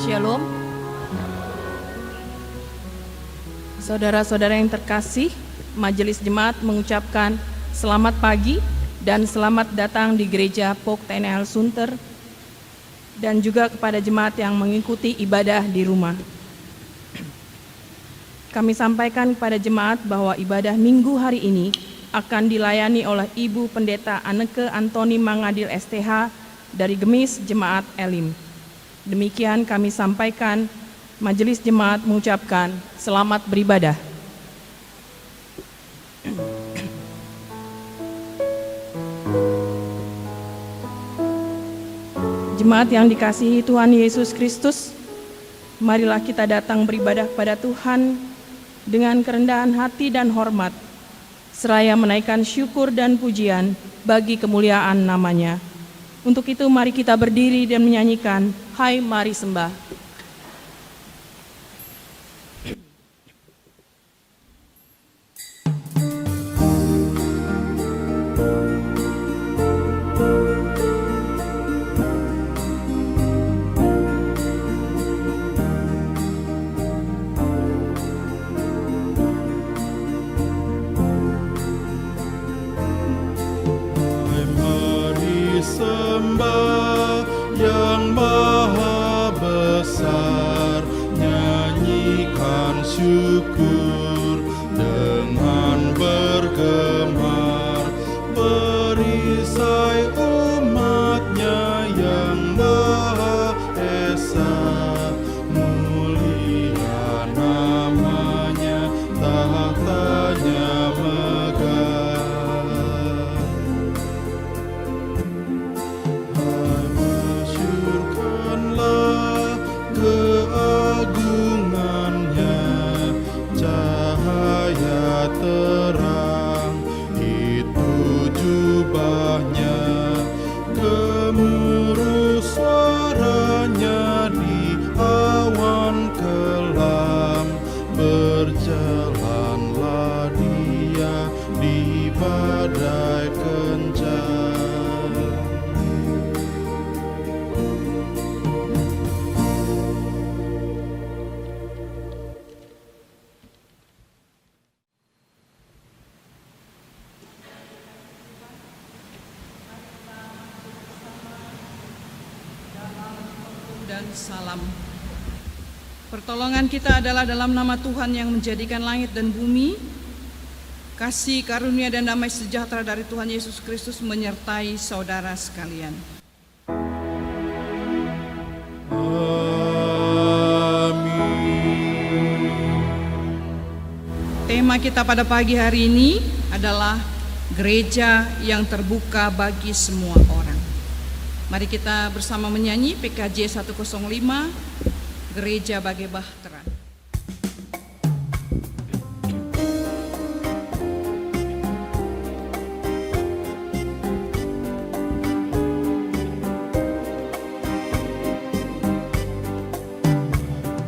Shalom. Saudara-saudara yang terkasih, Majelis Jemaat mengucapkan selamat pagi dan selamat datang di Gereja POK TNL Sunter, dan juga kepada jemaat yang mengikuti ibadah di rumah. Kami sampaikan kepada jemaat bahwa ibadah minggu hari ini akan dilayani oleh Ibu Pendeta Anneke Antoni Mangadil STH dari Gemis Jemaat Elim. Demikian kami sampaikan, Majelis Jemaat mengucapkan selamat beribadah. Jemaat yang dikasihi Tuhan Yesus Kristus, marilah kita datang beribadah kepada Tuhan dengan kerendahan hati dan hormat, seraya menaikkan syukur dan pujian bagi kemuliaan nama-Nya. Untuk itu mari kita berdiri dan menyanyikan Hai Mari Sembah. Syukur dengan bergemar, perisai umat-Nya yang Maha Esa, mulia nama-Nya, tahtanya megah. Hai, masyurkanlah keagungan-Nya, cahaya terang itu jubah-Nya, gemuruh suara-Nya di awan kelam, berjalanlah Dia di badai kencang. Dan salam. Pertolongan kita adalah dalam nama Tuhan yang menjadikan langit dan bumi. Kasih karunia dan damai sejahtera dari Tuhan Yesus Kristus menyertai saudara sekalian. Amin. Tema kita pada pagi hari ini adalah gereja yang terbuka bagi semua orang. Mari kita bersama menyanyi PKJ 105, Gereja Bagai Bahtera.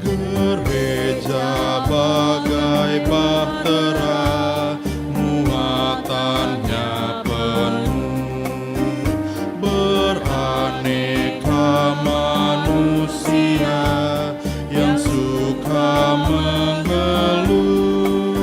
Gereja bagai bahtera, muatannya penuh, beraneka manusia yang suka mengeluh,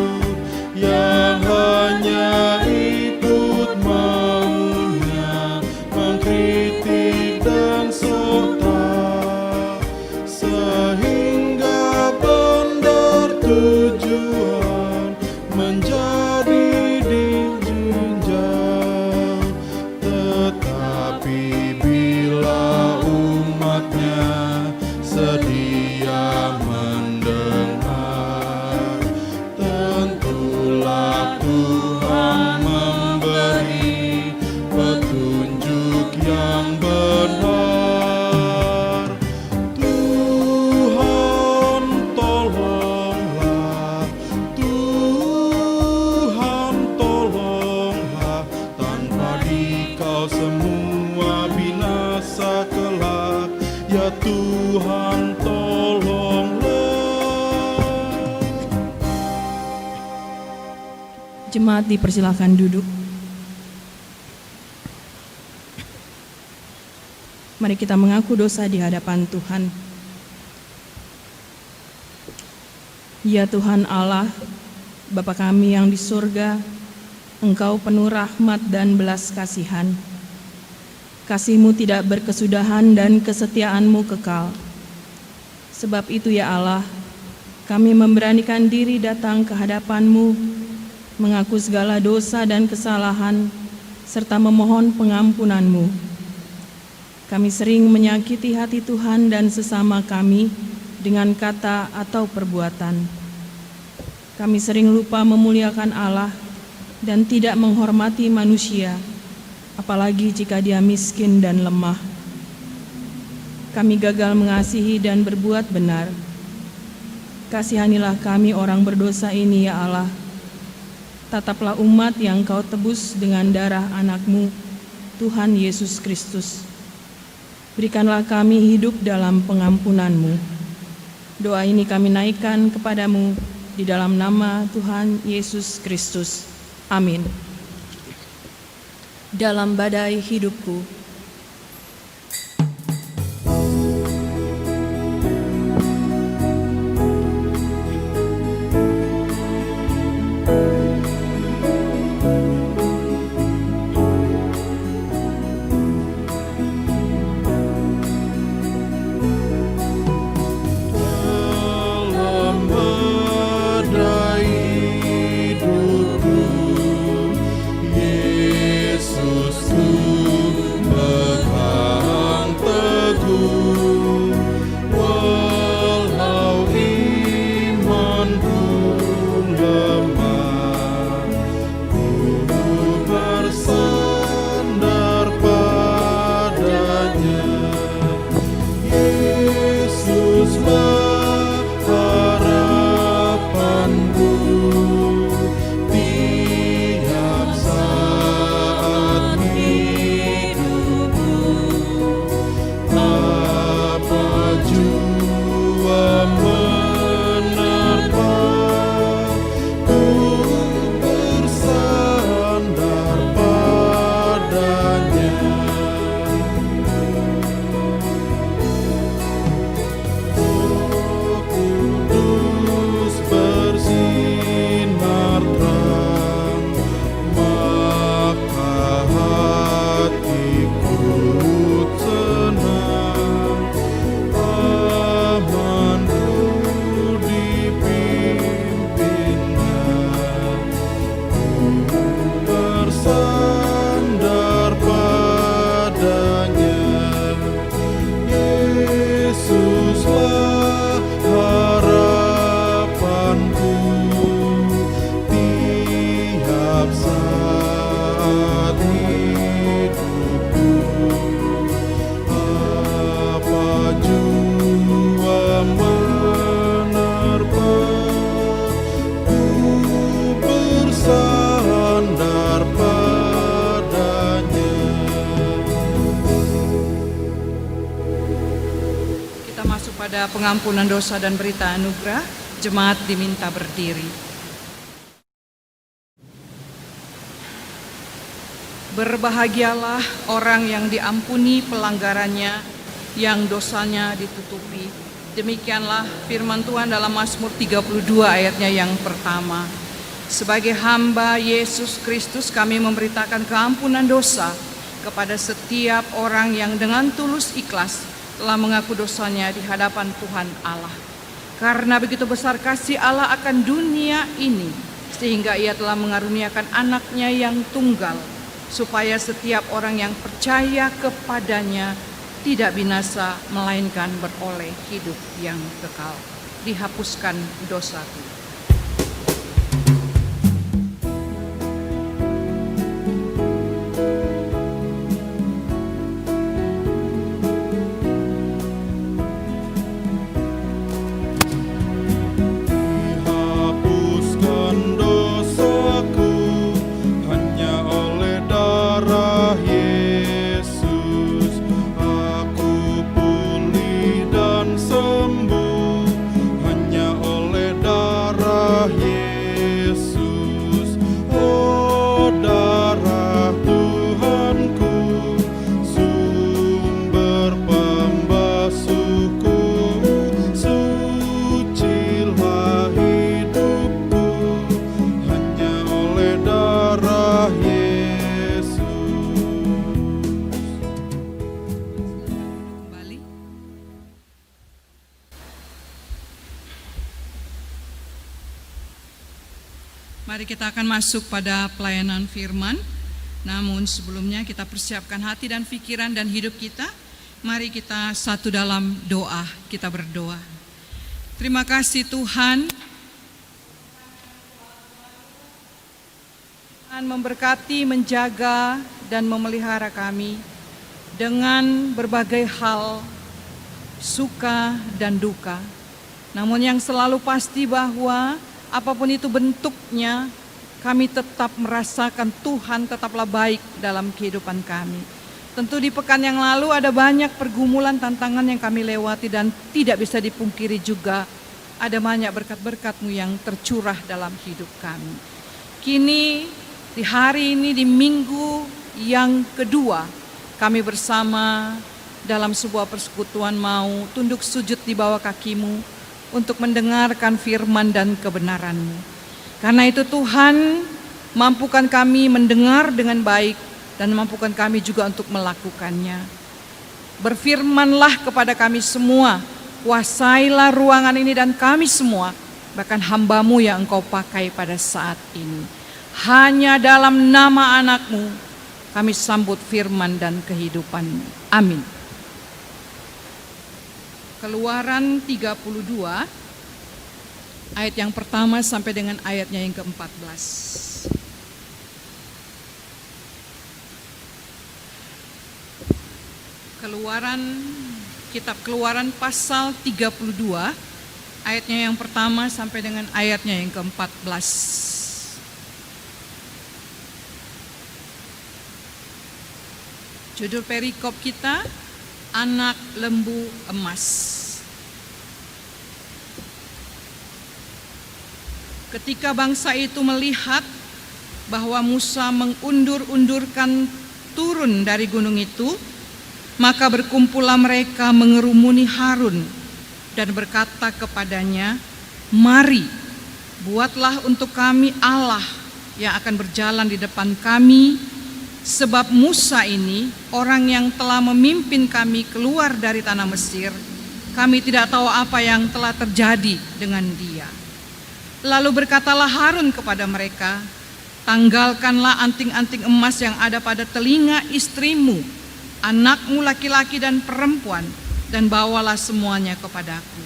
yang hanya ikut maunya, mengkritik dan sontak, sehingga benar tujuan menjadi dijunjang. Tetapi bila umat-Nya sedia mendengar, tentulah Tuhan memberi petunjuk yang benar. Tuhan tolonglah, Tuhan tolonglah, tanpa Dikau semua binasa kelak. Ya Tuhan tolonglah. Jemaat dipersilakan duduk. Mari kita mengaku dosa di hadapan Tuhan. Ya Tuhan Allah, Bapa kami yang di surga, Engkau penuh rahmat dan belas kasihan. Kasih-Mu tidak berkesudahan dan kesetiaan-Mu kekal. Sebab itu ya Allah, kami memberanikan diri datang ke hadapan-Mu, mengaku segala dosa dan kesalahan, serta memohon pengampunan-Mu. Kami sering menyakiti hati Tuhan dan sesama kami dengan kata atau perbuatan. Kami sering lupa memuliakan Allah dan tidak menghormati manusia, apalagi jika dia miskin dan lemah. Kami gagal mengasihi dan berbuat benar. Kasihanilah kami orang berdosa ini ya Allah. Tataplah umat yang Kau tebus dengan darah anak-Mu, Tuhan Yesus Kristus. Berikanlah kami hidup dalam pengampunan-Mu. Doa ini kami naikkan kepadamu di dalam nama Tuhan Yesus Kristus. Amin. Dalam badai hidupku. Pada pengampunan dosa dan berita anugerah, jemaat diminta berdiri. Berbahagialah orang yang diampuni pelanggarannya, yang dosanya ditutupi. Demikianlah firman Tuhan dalam Mazmur 32 ayatnya yang pertama. Sebagai hamba Yesus Kristus, kami memberitakan keampunan dosa kepada setiap orang yang dengan tulus ikhlas telah mengaku dosanya di hadapan Tuhan Allah. Karena begitu besar kasih Allah akan dunia ini, sehingga Ia telah mengaruniakan anaknya yang tunggal, supaya setiap orang yang percaya kepadanya tidak binasa, melainkan beroleh hidup yang kekal. Dihapuskan dosaku. Hanya oleh darah Mari kita akan masuk pada pelayanan firman. Namun sebelumnya kita persiapkan hati dan pikiran dan hidup kita. Mari kita satu dalam doa, kita berdoa. Terima kasih Tuhan. Tuhan memberkati, menjaga, dan memelihara kami dengan berbagai hal, suka dan duka. Namun yang selalu pasti bahwa apapun itu bentuknya, kami tetap merasakan Tuhan tetaplah baik dalam kehidupan kami. Tentu di pekan yang lalu ada banyak pergumulan, tantangan yang kami lewati dan tidak bisa dipungkiri juga ada banyak berkat-berkat-Mu yang tercurah dalam hidup kami. Kini di hari ini, di minggu yang kedua, kami bersama dalam sebuah persekutuan mau tunduk sujud di bawah kaki-Mu untuk mendengarkan firman dan kebenaran-Mu. Karena itu Tuhan, mampukan kami mendengar dengan baik dan mampukan kami juga untuk melakukannya. Berfirmanlah kepada kami semua, kuasailah ruangan ini dan kami semua, bahkan hamba-Mu yang Engkau pakai pada saat ini. Hanya dalam nama anak-Mu kami sambut firman dan kehidupan-Mu. Amin. Keluaran 32 ayat yang pertama sampai dengan ayatnya yang ke-14. Kitab Keluaran pasal 32 ayatnya yang pertama sampai dengan ayatnya yang ke-14. Judul perikop kita, Anak Lembu Emas. Ketika bangsa itu melihat bahwa Musa mengundur-undurkan turun dari gunung itu, maka berkumpullah mereka mengerumuni Harun dan berkata kepadanya, "Mari, buatlah untuk kami Allah yang akan berjalan di depan kami, sebab Musa ini orang yang telah memimpin kami keluar dari tanah Mesir. Kami tidak tahu apa yang telah terjadi dengan dia." Lalu berkatalah Harun kepada mereka, "Tanggalkanlah anting-anting emas yang ada pada telinga istrimu, anakmu laki-laki dan perempuan, dan bawalah semuanya kepadaku."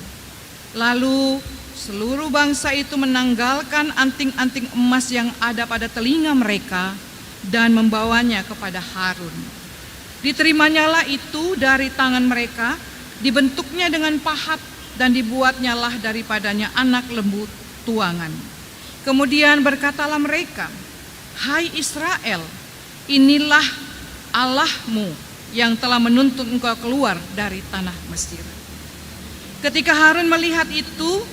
Lalu seluruh bangsa itu menanggalkan anting-anting emas yang ada pada telinga mereka dan membawanya kepada Harun. Diterimanya itu dari tangan mereka, dibentuknya dengan pahat dan dibuatnyalah daripadanya anak lembu tuangan. Kemudian berkatalah mereka, "Hai Israel, inilah Allahmu yang telah menuntun engkau keluar dari tanah Mesir." Ketika Harun melihat itu,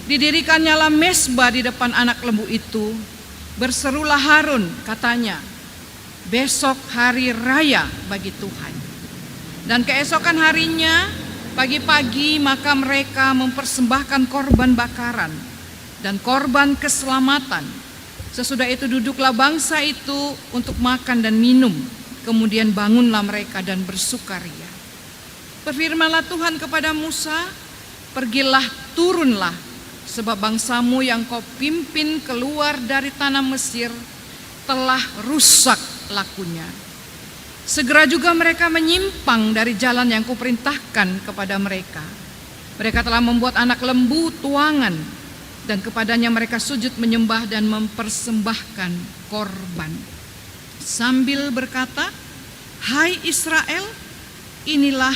didirikannya mezbah di depan anak lembu itu. Berserulah Harun, katanya, "Besok hari raya bagi Tuhan." Dan keesokan harinya, pagi-pagi maka mereka mempersembahkan korban bakaran dan korban keselamatan. Sesudah itu duduklah bangsa itu untuk makan dan minum. Kemudian bangunlah mereka dan bersukaria. Berfirmanlah Tuhan kepada Musa, "Pergilah, turunlah, sebab bangsamu yang kau pimpin keluar dari tanah Mesir telah rusak lakunya." Segera juga mereka menyimpang dari jalan yang kuperintahkan kepada mereka. Mereka telah membuat anak lembu tuangan, dan kepadanya mereka sujud menyembah dan mempersembahkan korban. Sambil berkata, "Hai Israel, inilah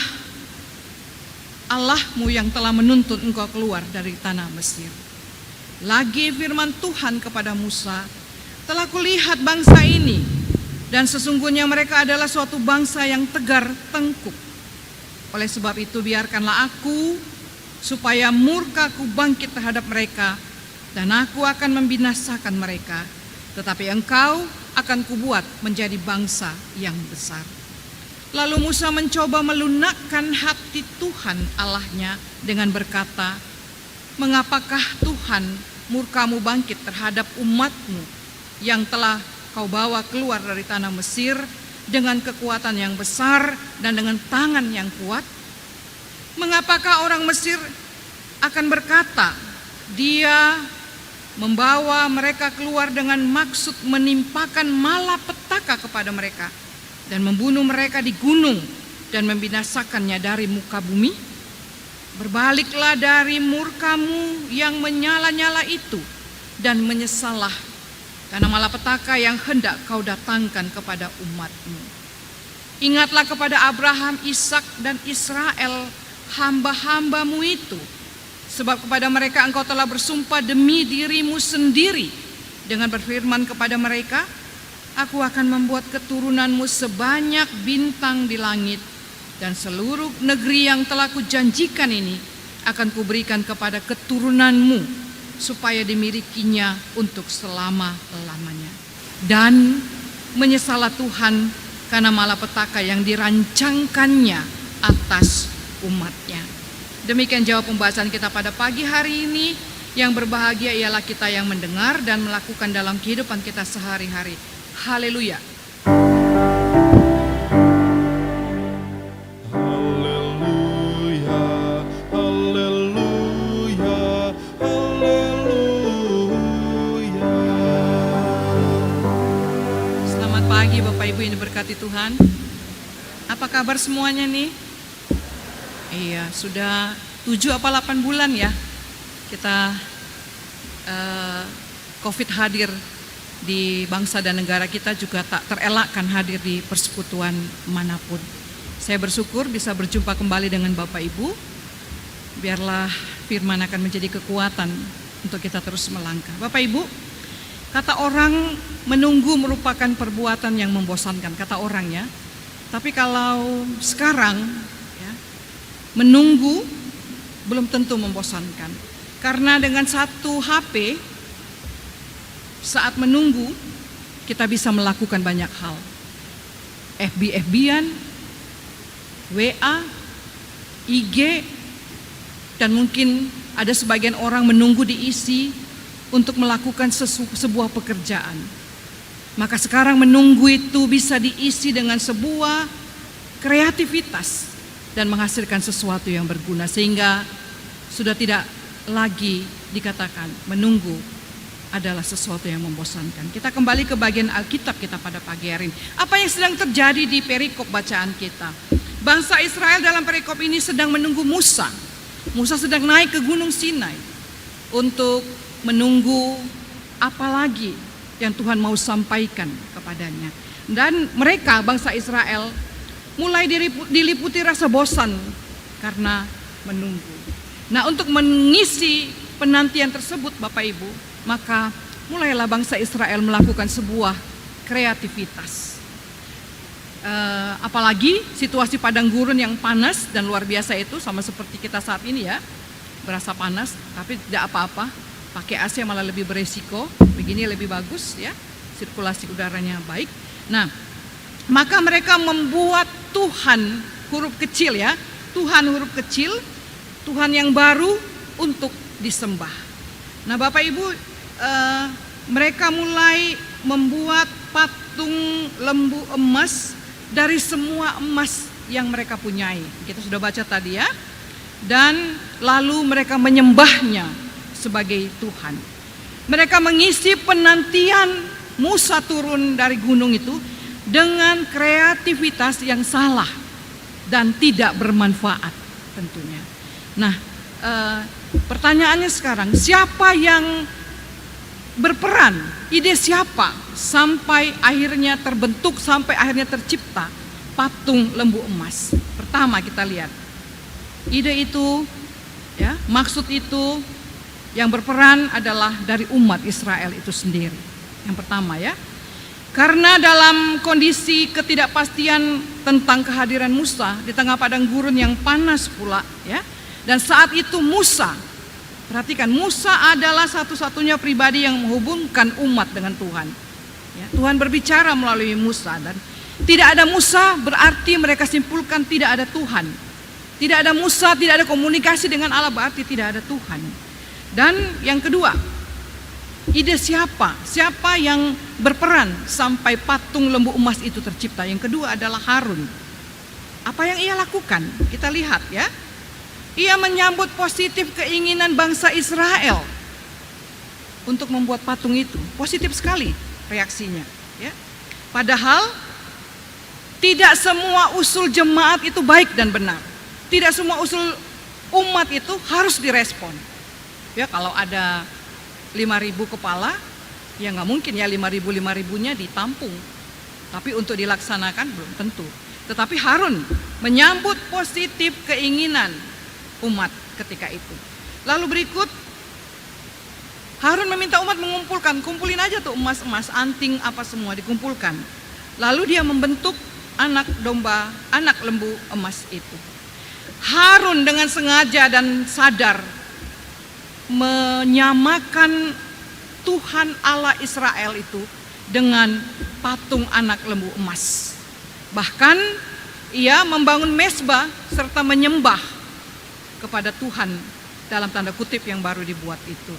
Allahmu yang telah menuntun engkau keluar dari tanah Mesir." Lagi firman Tuhan kepada Musa, "Telah kulihat bangsa ini, dan sesungguhnya mereka adalah suatu bangsa yang tegar tengkuk. Oleh sebab itu biarkanlah aku, supaya murkaku bangkit terhadap mereka, dan aku akan membinasakan mereka. Tetapi engkau akan kubuat menjadi bangsa yang besar." Lalu Musa mencoba melunakkan hati Tuhan Allahnya dengan berkata, "Mengapakah Tuhan murkamu bangkit terhadap umatmu yang telah kau bawa keluar dari tanah Mesir dengan kekuatan yang besar dan dengan tangan yang kuat? Mengapakah orang Mesir akan berkata, 'Dia membawa mereka keluar dengan maksud menimpakan malapetaka kepada mereka dan membunuh mereka di gunung dan membinasakannya dari muka bumi? Berbaliklah dari murkamu yang menyala-nyala itu dan menyesallah karena malapetaka yang hendak kau datangkan kepada umatmu. Ingatlah kepada Abraham, Ishak dan Israel, hamba-hambamu itu, sebab kepada mereka engkau telah bersumpah demi dirimu sendiri dengan berfirman kepada mereka, aku akan membuat keturunanmu sebanyak bintang di langit, dan seluruh negeri yang telah kujanjikan ini akan kuberikan kepada keturunanmu, supaya dimilikinya untuk selama-lamanya. Dan menyesallah Tuhan karena malapetaka yang dirancangkannya atas umatnya. Demikian jawab pembahasan kita pada pagi hari ini. Yang berbahagia ialah kita yang mendengar dan melakukan dalam kehidupan kita sehari-hari. Haleluya. Haleluya, haleluya, haleluya. Selamat pagi Bapak Ibu yang diberkati Tuhan. Apa kabar semuanya nih? Iya, sudah 7 apa 8 bulan ya kita COVID hadir di bangsa dan negara kita, juga tak terelakkan hadir di persekutuan manapun. Saya bersyukur bisa berjumpa kembali dengan Bapak Ibu. Biarlah firman akan menjadi kekuatan untuk kita terus melangkah. Bapak Ibu, kata orang menunggu merupakan perbuatan yang membosankan, kata orang ya. Tapi kalau sekarang menunggu belum tentu membosankan. Karena dengan satu HP, saat menunggu, kita bisa melakukan banyak hal. FB-FB-an, WA, IG, dan mungkin ada sebagian orang menunggu diisi untuk melakukan sebuah pekerjaan. Maka sekarang menunggu itu bisa diisi dengan sebuah kreativitas dan menghasilkan sesuatu yang berguna, sehingga sudah tidak lagi dikatakan menunggu adalah sesuatu yang membosankan. Kita kembali ke bagian Alkitab kita pada pagi hari ini. Apa yang sedang terjadi di perikop bacaan kita? Bangsa Israel dalam perikop ini sedang menunggu Musa. Musa sedang naik ke Gunung Sinai untuk menunggu apa lagi yang Tuhan mau sampaikan kepadanya. Dan mereka, bangsa Israel, mulai diliputi rasa bosan karena menunggu. Nah, untuk mengisi penantian tersebut Bapak Ibu, maka mulailah bangsa Israel melakukan sebuah kreativitas. Apalagi situasi padang gurun yang panas dan luar biasa itu, sama seperti kita saat ini ya, berasa panas tapi tidak apa-apa, pakai AC malah lebih beresiko, begini lebih bagus ya, sirkulasi udaranya baik. Nah, maka mereka membuat Tuhan huruf kecil ya, Tuhan huruf kecil, Tuhan yang baru untuk disembah. Nah Bapak Ibu, mereka mulai membuat patung lembu emas dari semua emas yang mereka punyai. Kita sudah baca tadi ya. Dan lalu mereka menyembahnya sebagai Tuhan. Mereka mengisi penantian Musa turun dari gunung itu dengan kreativitas yang salah dan tidak bermanfaat tentunya. Nah, pertanyaannya sekarang, siapa yang berperan? Ide siapa sampai akhirnya terbentuk, sampai akhirnya tercipta patung lembu emas? Pertama kita lihat, ide itu, ya, maksud itu yang berperan adalah dari umat Israel itu sendiri. Yang pertama ya, karena dalam kondisi ketidakpastian tentang kehadiran Musa di tengah padang gurun yang panas pula ya. Dan saat itu Musa, perhatikan, Musa adalah satu-satunya pribadi yang menghubungkan umat dengan Tuhan. Ya, Tuhan berbicara melalui Musa, dan tidak ada Musa berarti mereka simpulkan tidak ada Tuhan. Tidak ada Musa, tidak ada komunikasi dengan Allah, berarti tidak ada Tuhan. Dan yang kedua, ide siapa? Siapa yang berperan sampai patung lembu emas itu tercipta? Yang kedua adalah Harun. Apa yang ia lakukan? Kita lihat ya. Ia menyambut positif keinginan bangsa Israel untuk membuat patung itu. Positif sekali reaksinya, ya. Padahal tidak semua usul jemaat itu baik dan benar. Tidak semua usul umat itu harus direspon. Ya, kalau ada 5.000 kepala, ya nggak mungkin ya 5.000-5.000-nya ditampung. Tapi untuk dilaksanakan belum tentu. Tetapi Harun menyambut positif keinginan umat ketika itu. Lalu berikut, Harun meminta umat kumpulin aja tuh emas-emas, anting apa semua dikumpulkan. Lalu dia membentuk anak domba, anak lembu emas itu. Harun dengan sengaja dan sadar menyamakan Tuhan Allah Israel itu dengan patung anak lembu emas. Bahkan ia membangun mezbah serta menyembah kepada Tuhan dalam tanda kutip yang baru dibuat itu.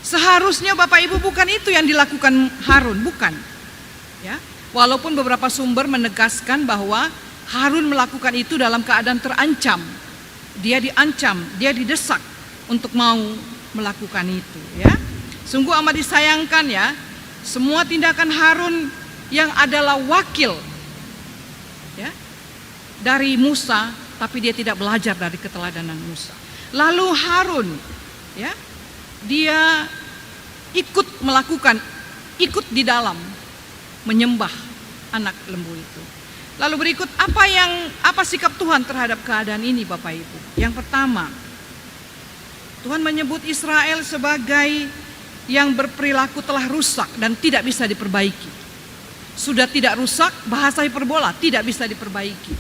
Seharusnya Bapak Ibu bukan itu yang dilakukan Harun, bukan. Ya, walaupun beberapa sumber menegaskan bahwa Harun melakukan itu dalam keadaan terancam. Dia diancam, dia didesak untuk mau melakukan itu, ya. Sungguh amat disayangkan ya, semua tindakan Harun yang adalah wakil ya dari Musa, tapi dia tidak belajar dari keteladanan Musa. Lalu Harun ya, dia ikut di dalam menyembah anak lembu itu. Lalu berikut apa sikap Tuhan terhadap keadaan ini Bapak Ibu? Yang pertama, Tuhan menyebut Israel sebagai yang berperilaku telah rusak dan tidak bisa diperbaiki. Sudah tidak rusak, bahasa hiperbola, tidak bisa diperbaiki.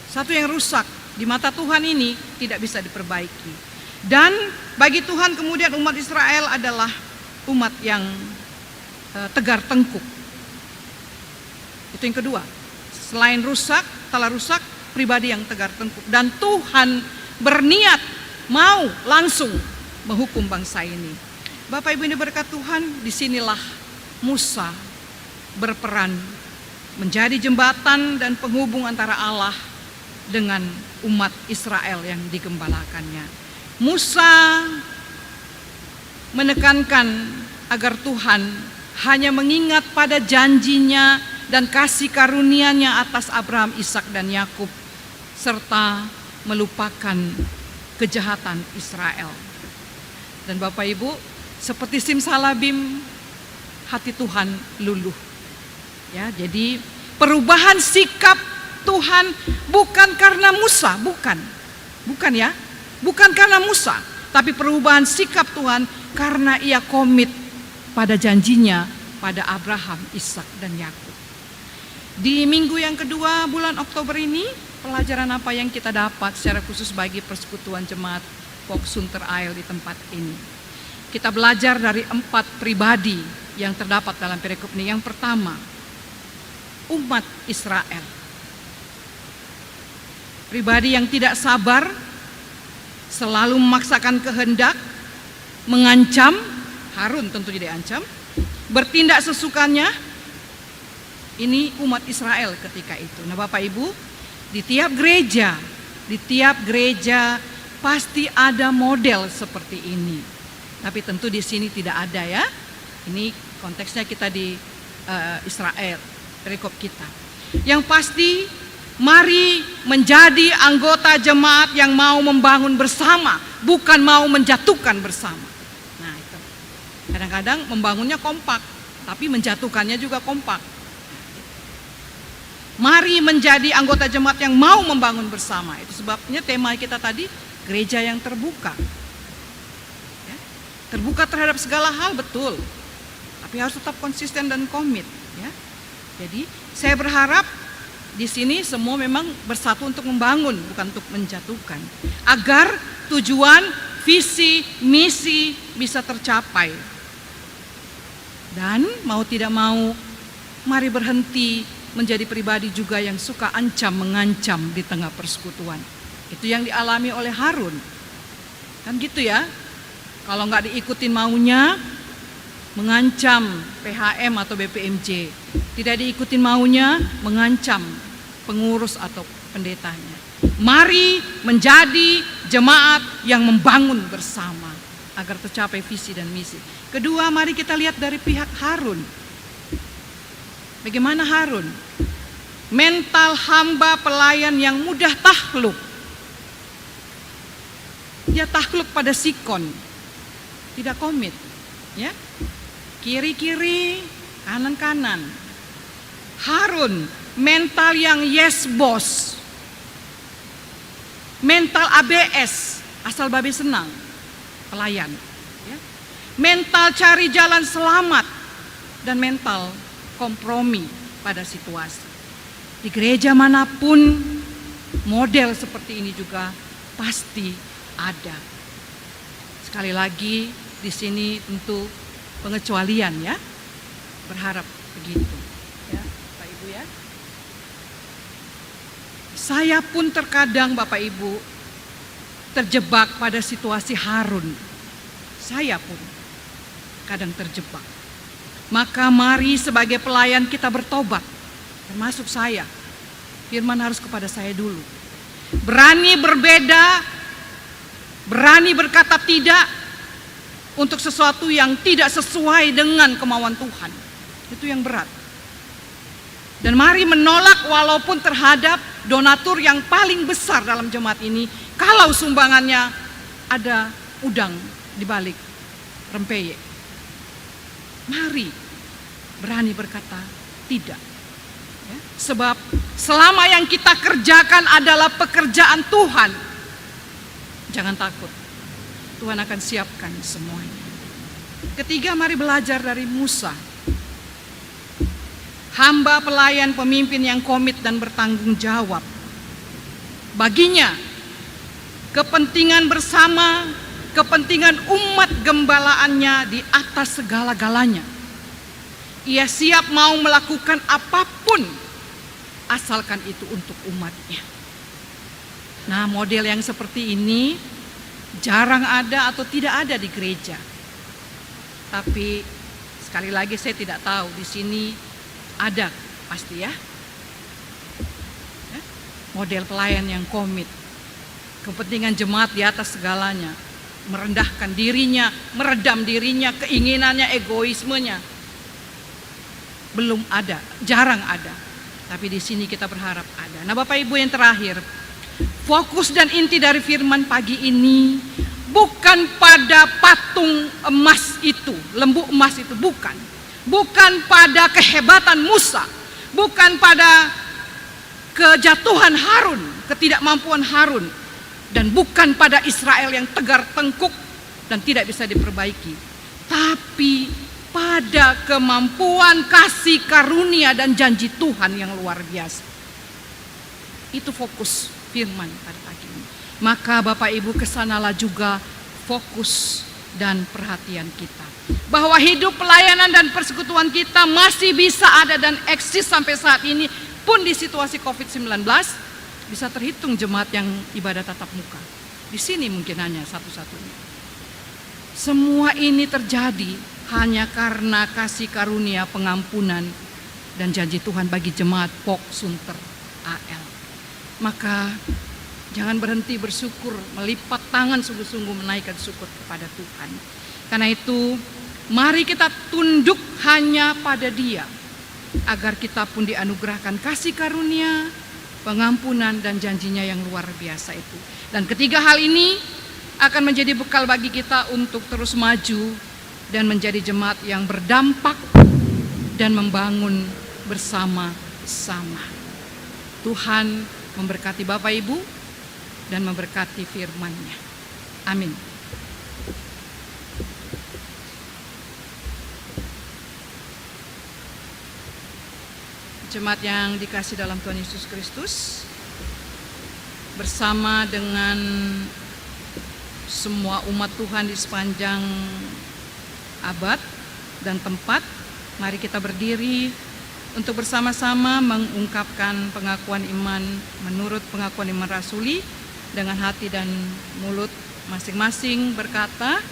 Satu yang rusak di mata Tuhan ini tidak bisa diperbaiki. Dan bagi Tuhan kemudian umat Israel adalah umat yang tegar tengkuk. Itu yang kedua. Selain telah rusak, pribadi yang tegar tengkuk. Dan Tuhan berniat mau langsung menghukum bangsa ini. Bapak Ibu ini berkat Tuhan, disinilah Musa berperan menjadi jembatan dan penghubung antara Allah dengan umat Israel yang digembalakannya. Musa menekankan agar Tuhan hanya mengingat pada janjinya dan kasih karunia-Nya atas Abraham, Ishak dan Yakub, serta melupakan kejahatan Israel. Dan Bapak Ibu, seperti simsalabim, hati Tuhan luluh. Ya, jadi perubahan sikap Tuhan bukan karena Musa, bukan ya, bukan karena Musa, tapi perubahan sikap Tuhan karena ia komit pada janjinya pada Abraham, Ishak dan Yakub. Di minggu yang kedua bulan Oktober ini, pelajaran apa yang kita dapat secara khusus bagi persekutuan jemaat Pok Sunter Ail di tempat ini? Kita belajar dari 4 pribadi yang terdapat dalam perikop ini. Yang pertama, umat Israel. Pribadi yang tidak sabar, selalu memaksakan kehendak, mengancam, Harun tentu diancam, bertindak sesukanya. Ini umat Israel ketika itu. Nah Bapak Ibu, di tiap gereja pasti ada model seperti ini. Tapi tentu di sini tidak ada ya. Ini konteksnya kita di Israel, perikop kita. Yang pasti, mari menjadi anggota jemaat yang mau membangun bersama, bukan mau menjatuhkan bersama. Nah itu. Kadang-kadang membangunnya kompak, tapi menjatuhkannya juga kompak. Mari menjadi anggota jemaat yang mau membangun bersama. Itu sebabnya tema kita tadi, gereja yang terbuka. Ya, terbuka terhadap segala hal, betul. Tapi harus tetap konsisten dan komit. Ya. Jadi saya berharap di sini semua memang bersatu untuk membangun, bukan untuk menjatuhkan. Agar tujuan, visi, misi bisa tercapai. Dan mau tidak mau, mari berhenti menjadi pribadi juga yang suka mengancam di tengah persekutuan. Itu yang dialami oleh Harun. Kan gitu ya. Kalau nggak diikutin maunya, mengancam PHM atau BPMJ. Tidak diikutin maunya, mengancam pengurus atau pendetanya. Mari menjadi jemaat yang membangun bersama. agar tercapai visi dan misi. Kedua, mari kita lihat dari pihak Harun. Bagaimana Harun? Mental hamba pelayan yang mudah takluk. Dia takluk pada Sikon, tidak komit, ya. Kiri-kiri, kanan-kanan. Harun, mental yang yes boss, mental ABS, asal babe senang, pelayan, ya. Mental cari jalan selamat, dan mental kompromi pada situasi. Di gereja manapun, model seperti ini juga pasti ada. Sekali lagi, di sini tentu pengecualian, ya. Berharap begitu, ya, Bapak Ibu, ya. Saya pun terkadang, Bapak Ibu, terjebak pada situasi Harun. Saya pun kadang terjebak. Maka mari sebagai pelayan kita bertobat, termasuk saya. Firman harus kepada saya dulu. Berani berbeda, berani berkata tidak untuk sesuatu yang tidak sesuai dengan kemauan Tuhan. Itu yang berat. Dan mari menolak walaupun terhadap donatur yang paling besar dalam jemaat ini, kalau sumbangannya ada udang di balik rempeyek. Mari berani berkata tidak, ya. Sebab selama yang kita kerjakan adalah pekerjaan Tuhan, jangan takut, Tuhan akan siapkan semuanya. Ketiga, mari belajar dari Musa, hamba pelayan pemimpin yang komit dan bertanggung jawab. Baginya kepentingan bersama, kepentingan umat gembalaannya di atas segala-galanya. Ia siap mau melakukan apapun asalkan itu untuk umatnya. Nah, model yang seperti ini jarang ada atau tidak ada di gereja. Tapi sekali lagi saya tidak tahu di sini ada pasti, ya. Model pelayan yang komit, kepentingan jemaat di atas segalanya, merendahkan dirinya, meredam dirinya, keinginannya, egoismenya. Belum ada, jarang ada. Tapi di sini kita berharap ada. Nah, Bapak Ibu, yang terakhir, fokus dan inti dari firman pagi ini bukan pada patung emas itu, lembu emas itu, bukan. Bukan pada kehebatan Musa, bukan pada kejatuhan Harun, ketidakmampuan Harun, dan bukan pada Israel yang tegar tengkuk dan tidak bisa diperbaiki, tapi pada kemampuan, kasih karunia dan janji Tuhan yang luar biasa. Itu fokus firman pada pagi ini. Maka Bapak Ibu, kesanalah juga fokus dan perhatian kita, bahwa hidup pelayanan dan persekutuan kita masih bisa ada dan eksis sampai saat ini pun di situasi COVID-19. Bisa terhitung jemaat yang ibadah tatap muka. Di sini mungkin hanya satu-satunya. Semua ini terjadi hanya karena kasih karunia, pengampunan, dan janji Tuhan bagi jemaat Pok Sunter AL. Maka jangan berhenti bersyukur, melipat tangan sungguh-sungguh menaikkan syukur kepada Tuhan. Karena itu mari kita tunduk hanya pada Dia, agar kita pun dianugerahkan kasih karunia, pengampunan, dan janjinya yang luar biasa itu. Dan ketiga hal ini akan menjadi bekal bagi kita untuk terus maju dan menjadi jemaat yang berdampak dan membangun bersama-sama. Tuhan memberkati Bapak Ibu dan memberkati firman-Nya. Amin. Jemaat yang dikasihi dalam Tuhan Yesus Kristus, bersama dengan semua umat Tuhan di sepanjang abad dan tempat, mari kita berdiri untuk bersama-sama mengungkapkan pengakuan iman menurut pengakuan iman rasuli dengan hati dan mulut masing-masing berkata,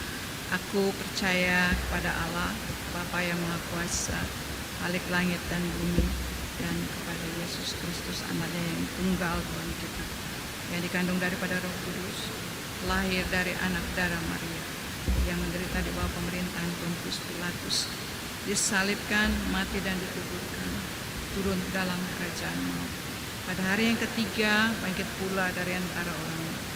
aku percaya kepada Allah, Bapa yang Maha Kuasa, Khalik langit dan bumi, dan kepada Yesus Kristus anaknya yang tunggal Tuhan kita, yang dikandung daripada Roh Kudus, lahir dari anak darah Maria, yang menderita di bawah pemerintahan Pontius Pilatus, disalibkan, mati dan dikuburkan, turun ke dalam kerajaan maut. Pada hari yang ketiga bangkit pula dari antara orang mati,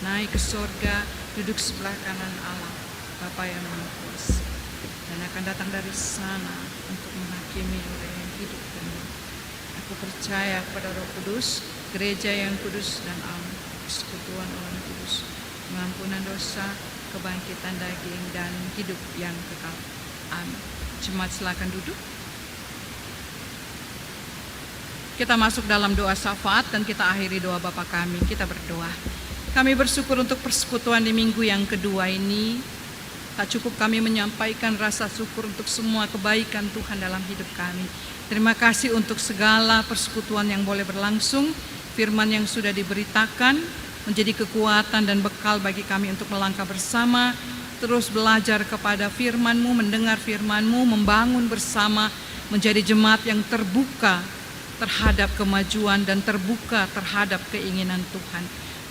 naik ke surga, duduk sebelah kanan Allah Bapa yang Maha Kuasa, dan akan datang dari sana untuk menghakimi orang yang hidup dan mati. Aku percaya kepada Roh Kudus, gereja yang kudus dan am, persekutuan orang kudus, pengampunan dosa, kebangkitan daging dan hidup yang kekal. Amin. Jemaat silakan duduk. Kita masuk dalam doa syafaat dan kita akhiri doa Bapa kami. Kita berdoa. Kami bersyukur untuk persekutuan di minggu yang kedua ini. Tak cukup kami menyampaikan rasa syukur untuk semua kebaikan Tuhan dalam hidup kami. Terima kasih untuk segala persekutuan yang boleh berlangsung, firman yang sudah diberitakan, menjadi kekuatan dan bekal bagi kami untuk melangkah bersama, terus belajar kepada firman-Mu, mendengar firman-Mu, membangun bersama, menjadi jemaat yang terbuka terhadap kemajuan dan terbuka terhadap keinginan Tuhan.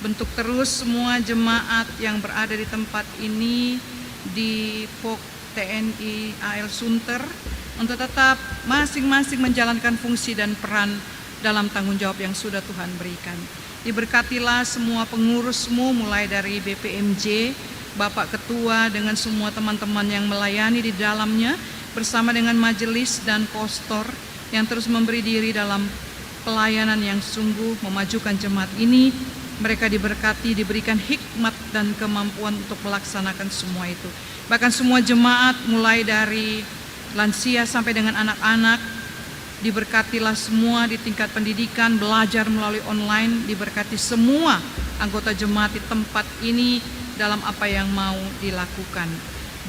Bentuk terus semua jemaat yang berada di tempat ini, di POK TNI AL Sunter, untuk tetap masing-masing menjalankan fungsi dan peran dalam tanggung jawab yang sudah Tuhan berikan. Diberkatilah semua pengurus-Mu, mulai dari BPMJ, Bapak Ketua dengan semua teman-teman yang melayani di dalamnya, bersama dengan majelis dan kostor yang terus memberi diri dalam pelayanan yang sungguh memajukan jemaat ini. Mereka diberkati, diberikan hikmat dan kemampuan untuk melaksanakan semua itu. Bahkan semua jemaat mulai dari lansia sampai dengan anak-anak, diberkatilah semua di tingkat pendidikan, belajar melalui online, diberkati semua anggota jemaat di tempat ini dalam apa yang mau dilakukan.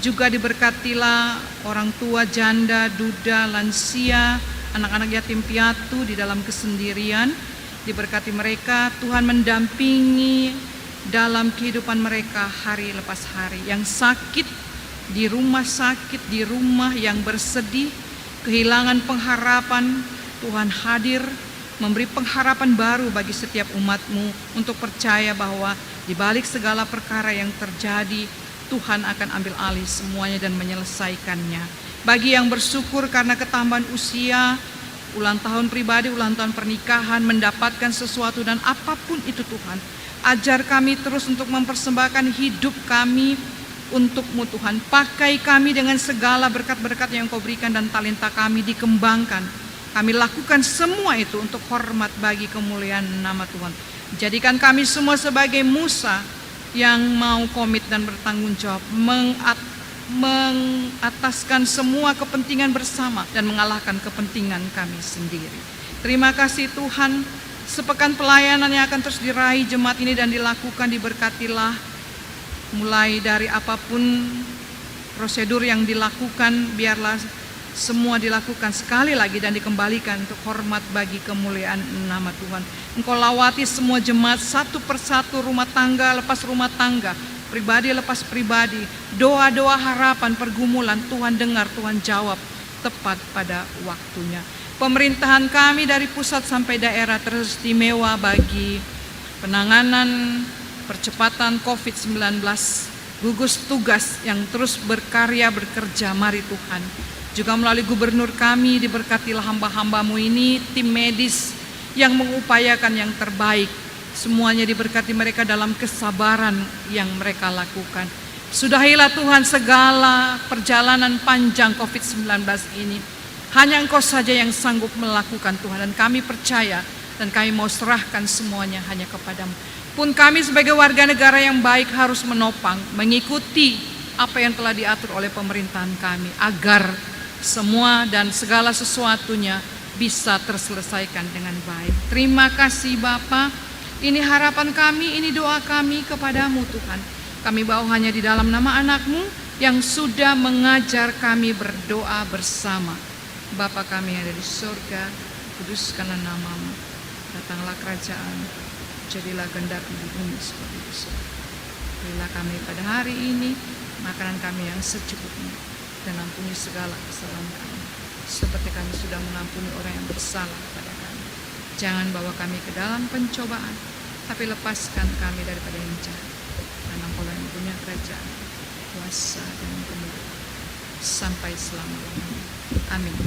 Juga diberkatilah orang tua, janda, duda, lansia, anak-anak yatim piatu di dalam kesendirian, diberkati mereka, Tuhan mendampingi dalam kehidupan mereka hari lepas hari. Yang sakit di rumah sakit, di rumah yang bersedih, kehilangan pengharapan, Tuhan hadir memberi pengharapan baru bagi setiap umat-Mu untuk percaya bahwa di balik segala perkara yang terjadi, Tuhan akan ambil alih semuanya dan menyelesaikannya. Bagi yang bersyukur karena ketambahan usia, ulang tahun pribadi, ulang tahun pernikahan, mendapatkan sesuatu dan apapun itu Tuhan, ajar kami terus untuk mempersembahkan hidup kami untuk-Mu Tuhan. Pakai kami dengan segala berkat-berkat yang Kau berikan dan talenta kami dikembangkan. Kami lakukan semua itu untuk hormat bagi kemuliaan nama Tuhan. Jadikan kami semua sebagai Musa yang mau komit dan bertanggung jawab, mengataskan semua kepentingan bersama dan mengalahkan kepentingan kami sendiri. Terima kasih Tuhan, sepekan pelayanan yang akan terus diraih jemaat ini dan dilakukan, diberkatilah mulai dari apapun prosedur yang dilakukan, biarlah semua dilakukan sekali lagi dan dikembalikan untuk hormat bagi kemuliaan nama Tuhan. Engkau lawati semua jemaat satu persatu, rumah tangga lepas rumah tangga, pribadi lepas pribadi, doa-doa harapan, pergumulan, Tuhan dengar, Tuhan jawab tepat pada waktunya. Pemerintahan kami dari pusat sampai daerah teristimewa bagi penanganan percepatan COVID-19, gugus tugas yang terus berkarya bekerja, mari Tuhan. Juga melalui gubernur kami, diberkatilah hamba-hamba-Mu ini, tim medis yang mengupayakan yang terbaik. Semuanya diberkati mereka dalam kesabaran yang mereka lakukan. Sudahilah Tuhan segala perjalanan panjang COVID-19 ini. Hanya Engkau saja yang sanggup melakukan Tuhan, dan kami percaya dan kami mau serahkan semuanya hanya kepadamu. Pun kami sebagai warga negara yang baik harus menopang, mengikuti apa yang telah diatur oleh pemerintahan kami, agar semua dan segala sesuatunya bisa terselesaikan dengan baik. Terima kasih Bapa. Ini harapan kami, ini doa kami kepadamu Tuhan. Kami bawa hanya di dalam nama anak-Mu yang sudah mengajar kami berdoa bersama. Bapa kami yang ada di surga, kuduskanlah nama-Mu. Datanglah kerajaan, jadilah kehendak di bumi seperti di surga. Berilah kami pada hari ini makanan kami yang secukupnya, dan ampuni segala kesalahan kami, seperti kami sudah mengampuni orang yang bersalah pada kami. Jangan bawa kami ke dalam pencobaan, tapi lepaskan kami daripada yang jahat. Karena Engkau yang punya kerajaan, kuasa dan kemuliaan sampai selama-lamanya. Amin.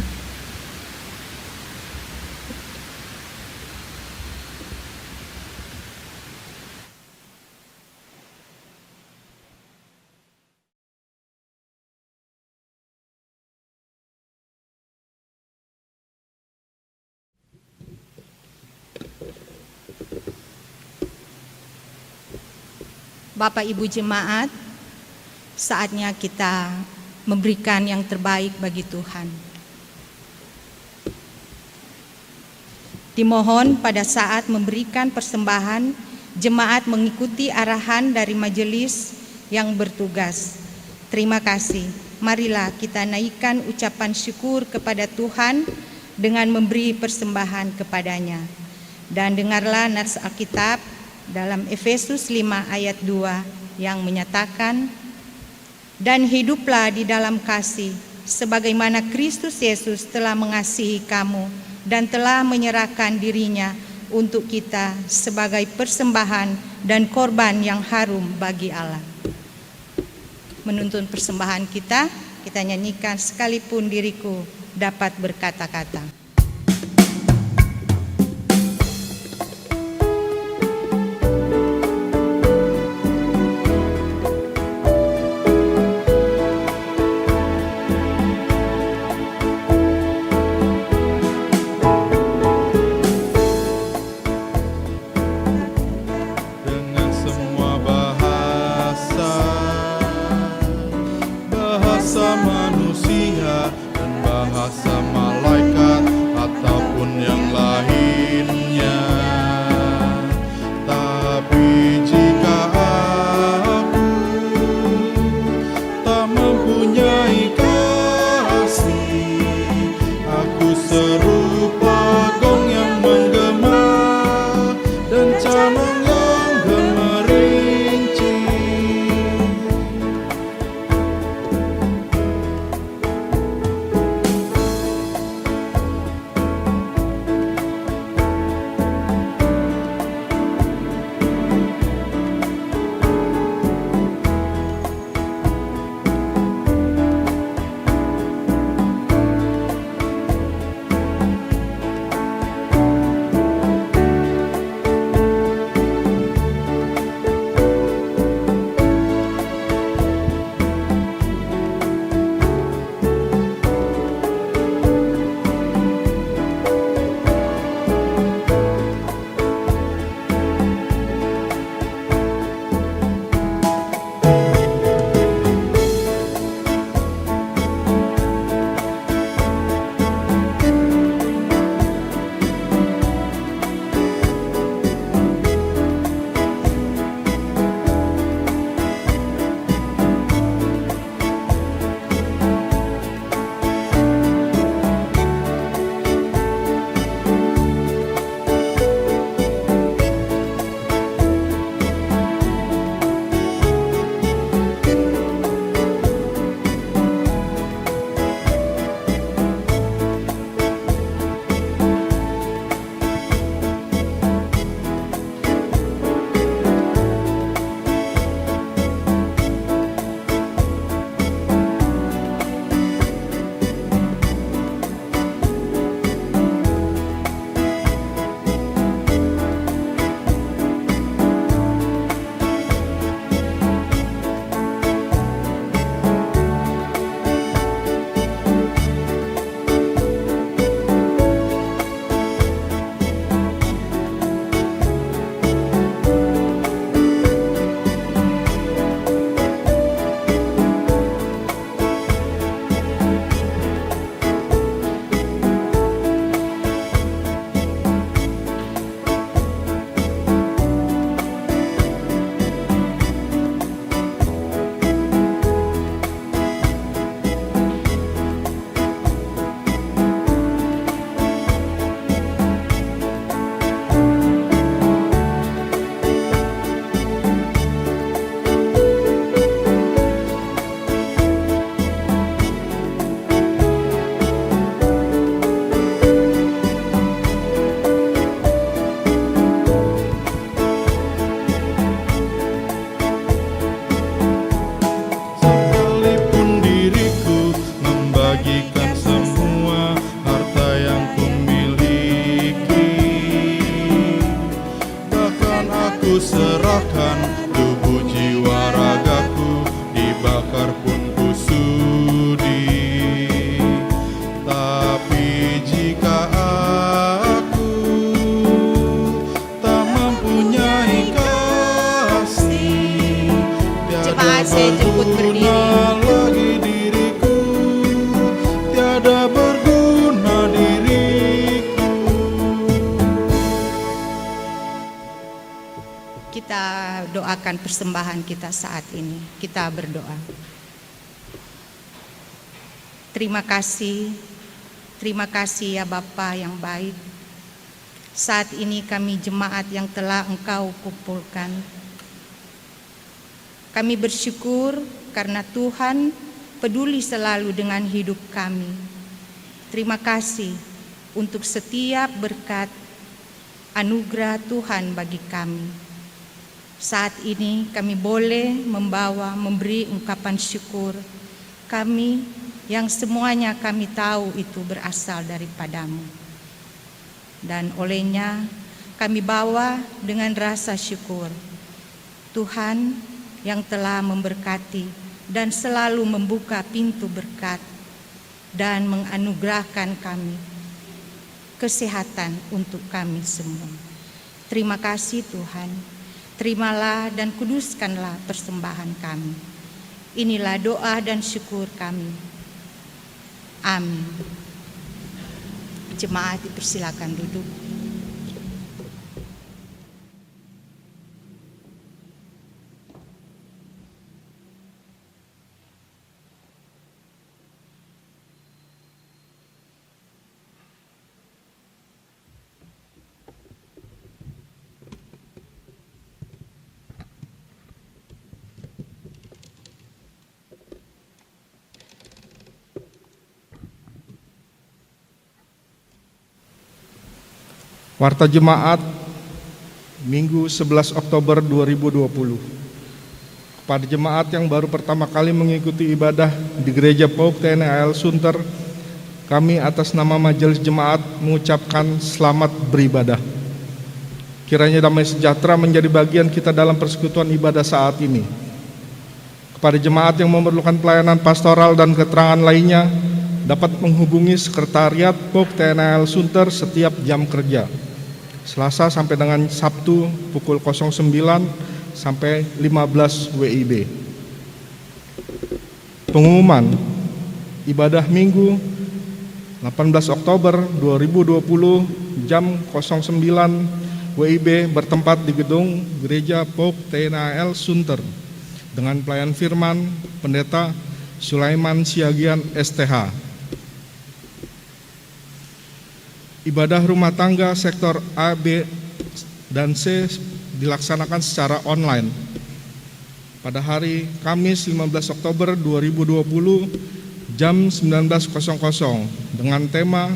Bapak Ibu Jemaat, saatnya kita memberikan yang terbaik bagi Tuhan. Dimohon pada saat memberikan persembahan, jemaat mengikuti arahan dari majelis yang bertugas. Terima kasih. Marilah kita naikkan ucapan syukur kepada Tuhan dengan memberi persembahan kepadanya. Dan dengarlah nats Alkitab dalam Efesus 5 ayat 2 yang menyatakan, dan hiduplah di dalam kasih, sebagaimana Kristus Yesus telah mengasihi kamu dan telah menyerahkan dirinya untuk kita sebagai persembahan dan korban yang harum bagi Allah. Menuntun persembahan kita nyanyikan sekalipun diriku dapat berkata-kata. Bahasa manusia dan bahasa malaikat Tuhan, tubuh jiwa ragaku dibakar pun ku sudi. Tapi jika aku tak mempunyai kasih, tiada Jemaat saya jemput berdiri. berguna lagi diriku, tiada berguna diriku. Kita doakan persembahan kita saat ini. Kita berdoa. Terima kasih ya Bapa yang baik. Saat ini kami jemaat yang telah Engkau kumpulkan. Kami bersyukur karena Tuhan peduli selalu dengan hidup kami. Terima kasih untuk setiap berkat anugerah Tuhan bagi kami. Saat ini kami boleh memberi ungkapan syukur kami yang semuanya kami tahu itu berasal daripadamu. Dan olehnya kami bawa dengan rasa syukur Tuhan yang telah memberkati dan selalu membuka pintu berkat dan menganugerahkan kami kesehatan untuk kami semua. Terima kasih Tuhan. Terimalah dan kuduskanlah persembahan kami. Inilah doa dan syukur kami. Amin. Jemaat dipersilakan duduk. Warta Jemaat Minggu 11 Oktober 2020. Kepada jemaat yang baru pertama kali mengikuti ibadah di Gereja PAUK TNI AL Sunter, kami atas nama Majelis Jemaat mengucapkan selamat beribadah. Kiranya damai sejahtera menjadi bagian kita dalam persekutuan ibadah saat ini. Kepada jemaat yang memerlukan pelayanan pastoral dan keterangan lainnya, dapat menghubungi Sekretariat PAUK TNI AL Sunter setiap jam kerja, Selasa sampai dengan Sabtu pukul 09 sampai 15 WIB. Pengumuman ibadah Minggu 18 Oktober 2020 jam 09 WIB bertempat di gedung Gereja PAUK TNI AL Sunter dengan pelayan firman Pendeta Sulaiman Siagian STH. Ibadah rumah tangga sektor A, B, dan C dilaksanakan secara online pada hari Kamis 15 Oktober 2020 jam 19.00 dengan tema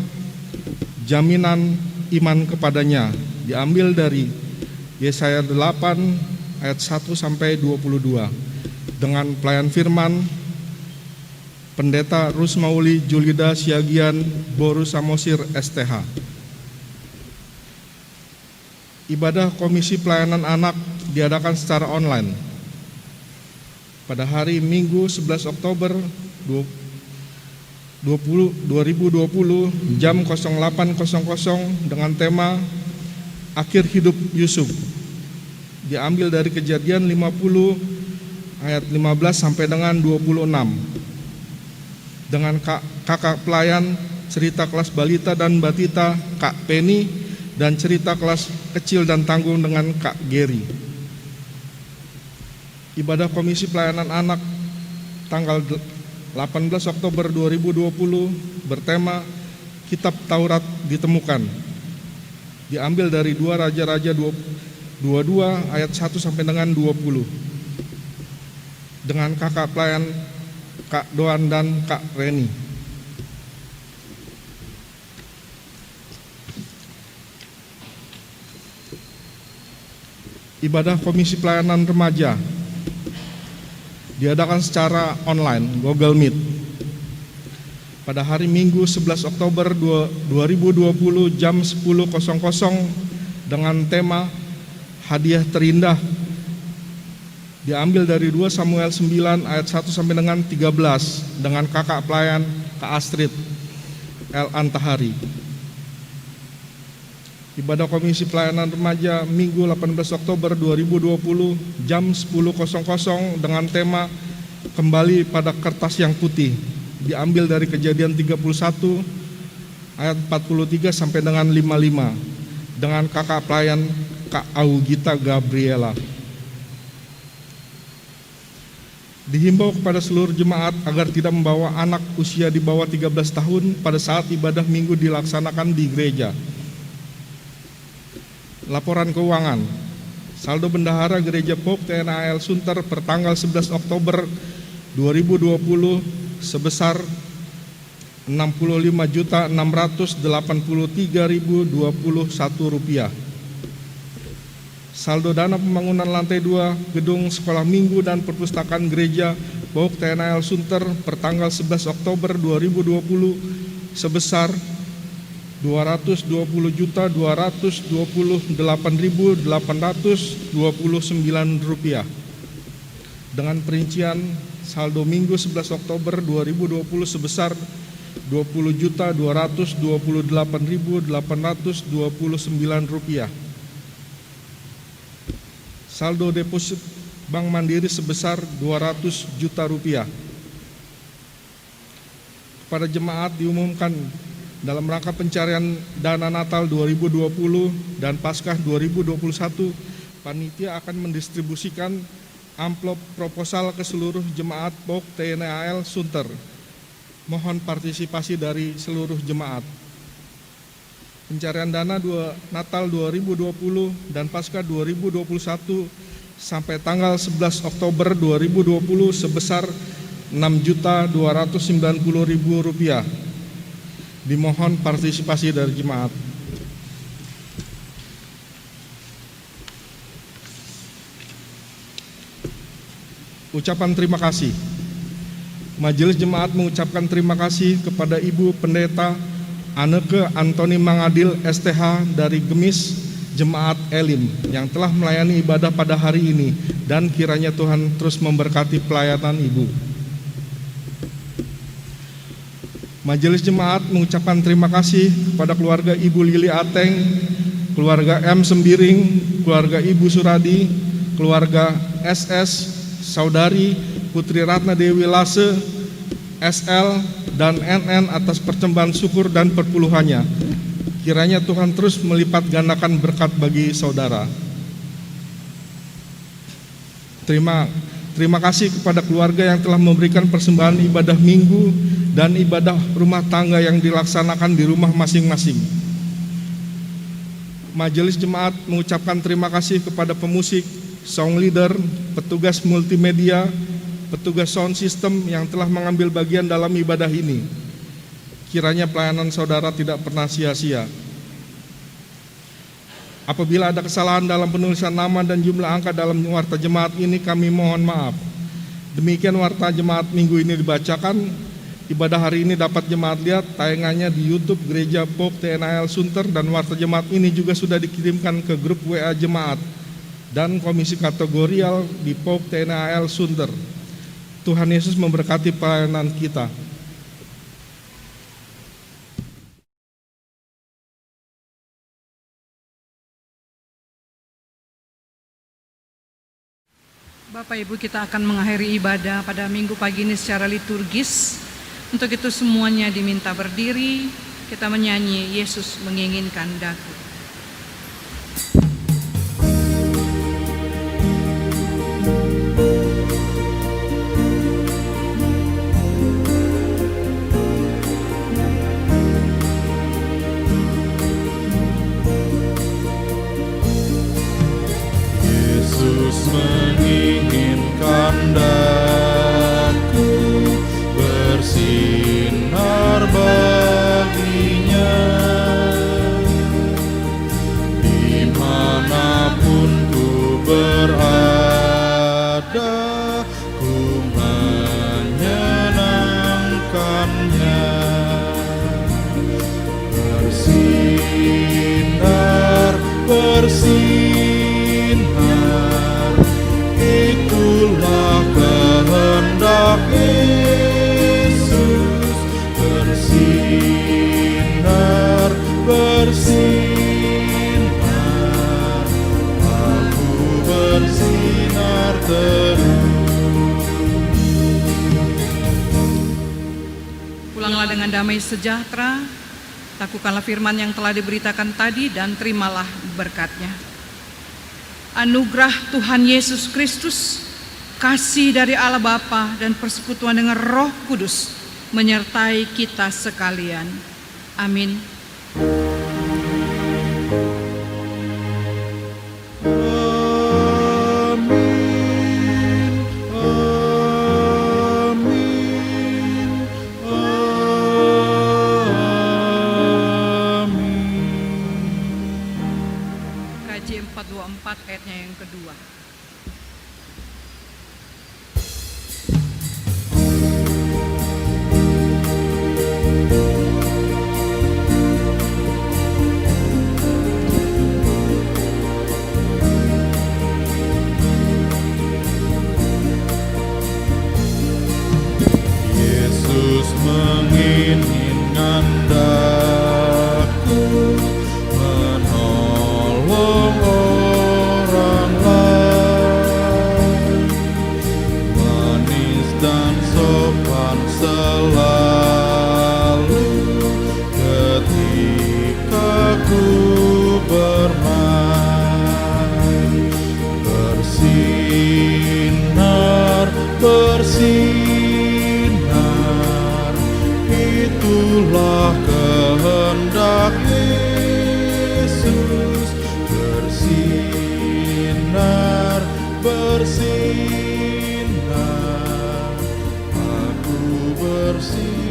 Jaminan Iman Kepadanya, diambil dari Yesaya 8 ayat 1 sampai 22 dengan pelayan firman Pendeta Rusmauli Julida Siagian Boru Samosir STH. Ibadah Komisi Pelayanan Anak diadakan secara online pada hari Minggu 11 Oktober 2020 jam 08.00 dengan tema Akhir Hidup Yusuf, diambil dari Kejadian 50 ayat 15 sampai dengan 26 dengan kakak pelayan cerita kelas balita dan batita Kak Penny dan cerita kelas kecil dan tanggung dengan Kak Geri. Ibadah Komisi Pelayanan Anak tanggal 18 Oktober 2020 bertema Kitab Taurat Ditemukan, diambil dari 2 Raja-Raja 22 ayat 1 sampai dengan 20 dengan kakak pelayan Kak Doan dan Kak Reni. Ibadah Komisi Pelayanan Remaja diadakan secara online Google Meet pada hari Minggu 11 Oktober 2020 jam 10.00 dengan tema Hadiah Terindah diambil dari 2 Samuel 9 ayat 1 sampai dengan 13 dengan kakak pelayan Kak Astrid El Antahari. Ibadah Komisi Pelayanan Remaja Minggu 18 Oktober 2020 jam 10.00 dengan tema Kembali pada Kertas yang Putih, diambil dari Kejadian 31 ayat 43 sampai dengan 55 dengan kakak pelayan Kak Augita Gabriela. Dihimbau kepada seluruh jemaat agar tidak membawa anak usia di bawah 13 tahun pada saat ibadah minggu dilaksanakan di gereja. Laporan keuangan. Saldo bendahara Gereja Pope TNAL Sunter per tanggal 11 Oktober 2020 sebesar Rp65.683.021. Saldo dana pembangunan lantai 2 gedung sekolah minggu dan perpustakaan gereja Pope TNAL Sunter per tanggal 11 Oktober 2020 sebesar Rp228.829 dengan perincian saldo minggu 11 Oktober 2020 sebesar Rp20.228.829. Saldo deposit Bank Mandiri sebesar Rp200 juta. Kepada jemaat diumumkan dalam rangka pencarian dana Natal 2020 dan Paskah 2021, panitia akan mendistribusikan amplop proposal ke seluruh jemaat POK TNAL Sunter. Mohon partisipasi dari seluruh jemaat. Pencarian dana Natal 2020 dan Paskah 2021 sampai tanggal 11 Oktober 2020 sebesar Rp6.290.000. Dimohon partisipasi dari jemaat. Ucapan terima kasih. Majelis Jemaat mengucapkan terima kasih kepada Ibu Pendeta Anneke Antoni Mangadil STH dari Gemis Jemaat Elim yang telah melayani ibadah pada hari ini, dan kiranya Tuhan terus memberkati pelayanan Ibu. Majelis Jemaat mengucapkan terima kasih kepada keluarga Ibu Lili Ateng, keluarga M. Sembiring, keluarga Ibu Suradi, keluarga SS, Saudari Putri Ratna Dewi Lase, SL, dan NN atas persembahan syukur dan perpuluhannya. Kiranya Tuhan terus melipat gandakan berkat bagi saudara. Terima kasih kepada keluarga yang telah memberikan persembahan ibadah minggu dan ibadah rumah tangga yang dilaksanakan di rumah masing-masing. Majelis Jemaat mengucapkan terima kasih kepada pemusik, song leader, petugas multimedia, petugas sound system yang telah mengambil bagian dalam ibadah ini. Kiranya pelayanan saudara tidak pernah sia-sia. Apabila ada kesalahan dalam penulisan nama dan jumlah angka dalam warta jemaat ini, kami mohon maaf. Demikian warta jemaat minggu ini dibacakan. Ibadah hari ini dapat jemaat lihat tayangannya di YouTube Gereja Pope TNAL Sunter, dan warta jemaat ini juga sudah dikirimkan ke grup WA jemaat dan komisi kategorial di Pope TNAL Sunter. Tuhan Yesus memberkati pelayanan kita. Bapak Ibu, kita akan mengakhiri ibadah pada minggu pagi ini secara liturgis. Untuk itu semuanya diminta berdiri, kita menyanyi Yesus menginginkan daku. Yesus menginginkan daku bersinar baginya di mana dengan damai sejahtera. Lakukanlah firman yang telah diberitakan tadi dan terimalah berkat-Nya. Anugerah Tuhan Yesus Kristus, kasih dari Allah Bapa dan persekutuan dengan Roh Kudus menyertai kita sekalian. Amin. KJ 424 ayatnya yang kedua. Yesus menginginkan daku menolong orang lain, manis dan sopan selalu ketika ku bermain, bersinar, bersinar, itulah kehendak Yesus. Bersinar, bersinar, aku bersinar.